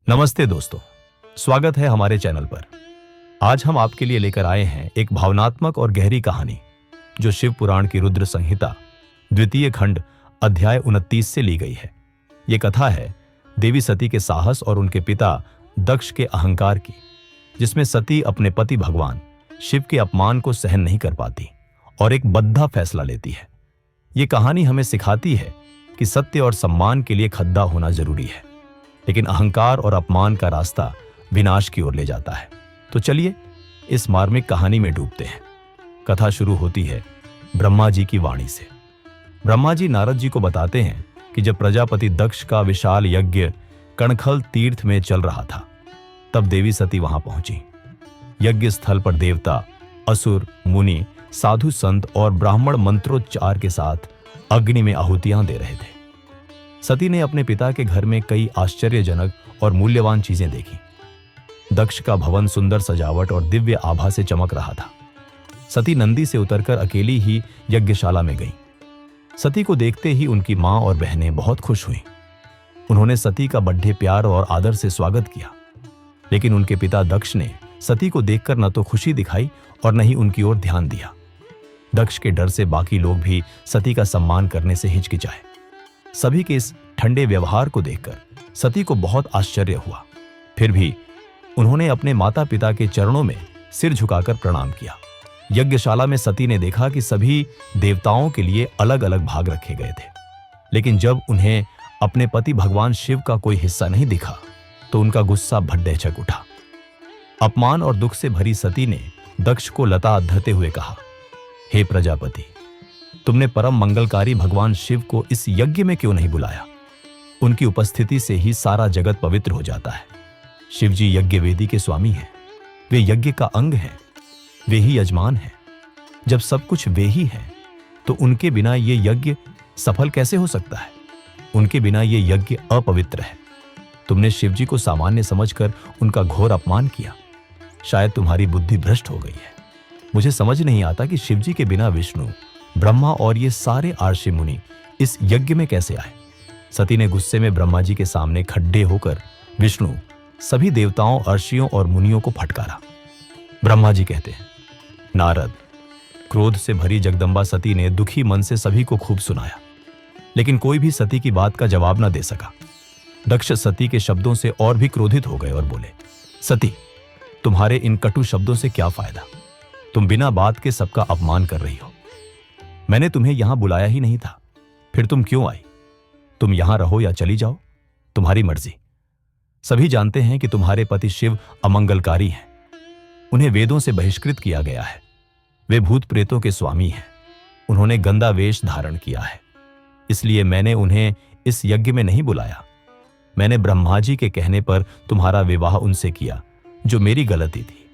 नमस्ते दोस्तों, स्वागत है हमारे चैनल पर। आज हम आपके लिए लेकर आए हैं एक भावनात्मक और गहरी कहानी जो शिव पुराण की रुद्र संहिता द्वितीय खंड अध्याय 29 से ली गई है। ये कथा है देवी सती के साहस और उनके पिता दक्ष के अहंकार की, जिसमें सती अपने पति भगवान शिव के अपमान को सहन नहीं कर पाती और एक बद्धा फैसला लेती है। ये कहानी हमें सिखाती है कि सत्य और सम्मान के लिए खद्दा होना जरूरी है, लेकिन अहंकार और अपमान का रास्ता विनाश की ओर ले जाता है। तो चलिए इस मार्मिक कहानी में डूबते हैं। कथा शुरू होती है ब्रह्मा जी की वाणी से। ब्रह्मा जी नारद जी को बताते हैं कि जब प्रजापति दक्ष का विशाल यज्ञ कणखल तीर्थ में चल रहा था, तब देवी सती वहां पहुंची। यज्ञ स्थल पर देवता, असुर, मुनि, साधु संत और ब्राह्मण मंत्रोच्चार के साथ अग्नि में आहुतियां दे रहे थे। सती ने अपने पिता के घर में कई आश्चर्यजनक और मूल्यवान चीजें देखी। दक्ष का भवन सुंदर सजावट और दिव्य आभा से चमक रहा था। सती नंदी से उतरकर अकेली ही यज्ञशाला में गई। सती को देखते ही उनकी मां और बहनें बहुत खुश हुईं। उन्होंने सती का बड़े प्यार और आदर से स्वागत किया, लेकिन उनके पिता दक्ष ने सती को देखकर न तो खुशी दिखाई और न ही उनकी ओर ध्यान दिया। दक्ष के डर से बाकी लोग भी सती का सम्मान करने से हिचकिचाए। सभी के इस ठंडे व्यवहार को देखकर सती को बहुत आश्चर्य हुआ। फिर भी उन्होंने अपने माता पिता के चरणों में सिर झुकाकर प्रणाम किया। यज्ञशाला में सती ने देखा कि सभी देवताओं के लिए अलग अलग भाग रखे गए थे, लेकिन जब उन्हें अपने पति भगवान शिव का कोई हिस्सा नहीं दिखा तो उनका गुस्सा भड्डैचक उठा। अपमान और दुख से भरी सती ने दक्ष को लता धरते हुए कहा, हे प्रजापति, तुमने परम मंगलकारी भगवान शिव को इस यज्ञ में क्यों नहीं बुलाया? उनकी उपस्थिति से ही सारा जगत पवित्र हो जाता है। शिव जी यज्ञ वेदी के स्वामी हैं। वे यज्ञ का अंग हैं। वे ही यजमान हैं। जब सब कुछ वे ही हैं, तो उनके बिना ये यज्ञ सफल कैसे हो सकता है? उनके बिना ये यज्ञ अपवित्र है। तुमने शिव जी को सामान्य समझकर उनका घोर अपमान किया। शायद तुम्हारी बुद्धि भ्रष्ट हो गई है। मुझे समझ नहीं आता कि शिव जी के बिना विष्णु, ब्रह्मा और ये सारे आर्षि मुनि इस यज्ञ में कैसे आए। सती ने गुस्से में ब्रह्मा जी के सामने खड्डे होकर विष्णु, सभी देवताओं, अर्षियों और मुनियों को फटकारा। ब्रह्मा जी कहते हैं, नारद, क्रोध से भरी जगदम्बा सती ने दुखी मन से सभी को खूब सुनाया, लेकिन कोई भी सती की बात का जवाब न दे सका। दक्ष सती के शब्दों से और भी क्रोधित हो गए और बोले, सती, तुम्हारे इन कटु शब्दों से क्या फायदा? तुम बिना बात के सबका अपमान कर रही हो। मैंने तुम्हें यहां बुलाया ही नहीं था, फिर तुम क्यों आई? तुम यहां रहो या चली जाओ, तुम्हारी मर्जी। सभी जानते हैं कि तुम्हारे पति शिव अमंगलकारी हैं। उन्हें वेदों से बहिष्कृत किया गया है। वे भूत प्रेतों के स्वामी हैं। उन्होंने गंदा वेश धारण किया है, इसलिए मैंने उन्हें इस यज्ञ में नहीं बुलाया। मैंने ब्रह्मा जी के कहने पर तुम्हारा विवाह उनसे किया, जो मेरी गलती थी।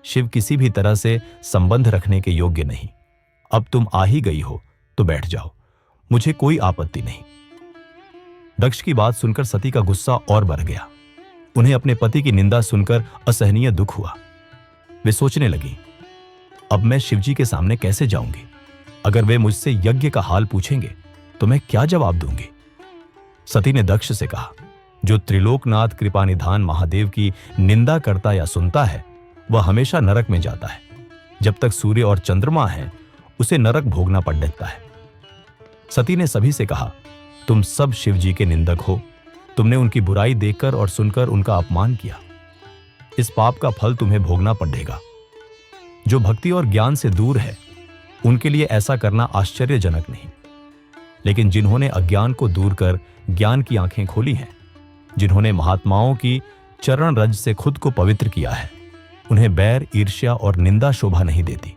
शिव किसी भी तरह से संबंध रखने के योग्य नहीं। अब तुम आ ही गई हो तो बैठ जाओ, मुझे कोई आपत्ति नहीं। दक्ष की बात सुनकर सती का गुस्सा और बढ़ गया। उन्हें अपने पति की निंदा सुनकर असहनीय दुख हुआ। वे सोचने लगी, अब मैं शिवजी के सामने कैसे जाऊंगी? अगर वे मुझसे यज्ञ का हाल पूछेंगे तो मैं क्या जवाब दूंगी? सती ने दक्ष से कहा, जो त्रिलोकनाथ कृपानिधान महादेव की निंदा करता या सुनता है, वह हमेशा नरक में जाता है। जब तक सूर्य और चंद्रमा हैं, उसे नरक भोगना पड़ देता है। सती ने सभी से कहा, तुम सब शिव जी के निंदक हो। तुमने उनकी बुराई देखकर और सुनकर उनका अपमान किया। इस पाप का फल तुम्हें भोगना पड़ेगा। जो भक्ति और ज्ञान से दूर है, उनके लिए ऐसा करना आश्चर्यजनक नहीं, लेकिन जिन्होंने अज्ञान को दूर कर ज्ञान की आंखें खोली हैं, जिन्होंने महात्माओं की चरण रज से खुद को पवित्र किया है, उन्हें बैर, ईर्ष्या और निंदा शोभा नहीं देती।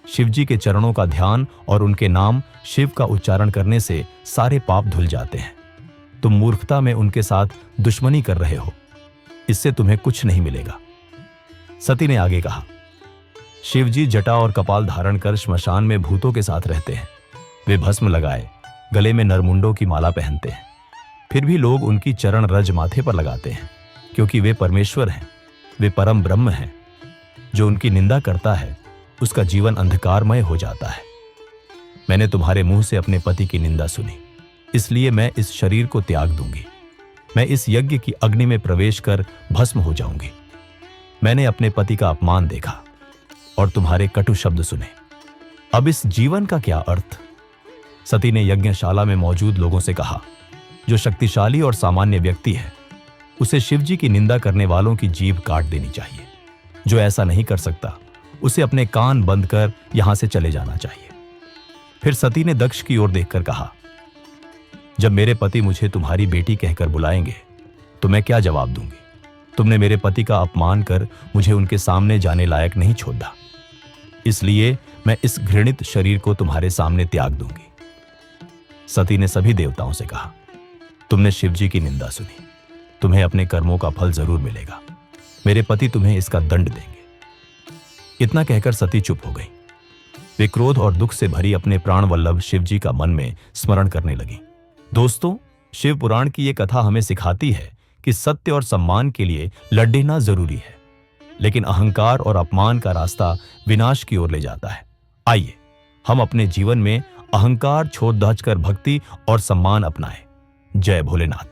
शिवजी के चरणों का ध्यान और उनके नाम शिव का उच्चारण करने से सारे पाप धुल जाते हैं। तुम मूर्खता में उनके साथ दुश्मनी कर रहे हो, इससे तुम्हें कुछ नहीं मिलेगा। सती ने आगे कहा, शिवजी जटा और कपाल धारण कर श्मशान में भूतों के साथ रहते हैं। वे भस्म लगाए, गले में नरमुंडों की माला पहनते हैं। फिर भी लोग उनकी चरण रज माथे पर लगाते हैं, क्योंकि वे परमेश्वर हैं। वे परम ब्रह्म हैं। जो उनकी निंदा करता है, उसका जीवन अंधकारमय हो जाता है। मैंने तुम्हारे मुंह से अपने पति की निंदा सुनी, इसलिए मैं इस शरीर को त्याग दूंगी। मैं इस यज्ञ की अग्नि में प्रवेश कर भस्म हो जाऊंगी। मैंने अपने पति का अपमान देखा और तुम्हारे कटु शब्द सुने। अब इस जीवन का क्या अर्थ? सती ने यज्ञशाला में मौजूद लोगों से कहा, जो शक्तिशाली और सामान्य व्यक्ति है उसे शिवजी की निंदा करने वालों की जीभ काट देनी चाहिए। जो ऐसा नहीं कर सकता उसे अपने कान बंद कर यहां से चले जाना चाहिए। फिर सती ने दक्ष की ओर देखकर कहा, जब मेरे पति मुझे तुम्हारी बेटी कहकर बुलाएंगे तो मैं क्या जवाब दूंगी? तुमने मेरे पति का अपमान कर मुझे उनके सामने जाने लायक नहीं छोड़ा, इसलिए मैं इस घृणित शरीर को तुम्हारे सामने त्याग दूंगी। सती ने सभी देवताओं से कहा, तुमने शिवजी की निंदा सुनी, तुम्हें अपने कर्मों का फल जरूर मिलेगा। मेरे पति तुम्हें इसका दंड देंगे। इतना कहकर सती चुप हो गई। वे क्रोध और दुख से भरी अपने प्राण वल्लभ शिवजी का मन में स्मरण करने लगी। दोस्तों, शिव पुराण की यह कथा हमें सिखाती है कि सत्य और सम्मान के लिए लड़ना जरूरी है, लेकिन अहंकार और अपमान का रास्ता विनाश की ओर ले जाता है। आइए हम अपने जीवन में अहंकार छोड़ दाच कर भक्ति और सम्मान अपनाएं। जय भोलेनाथ।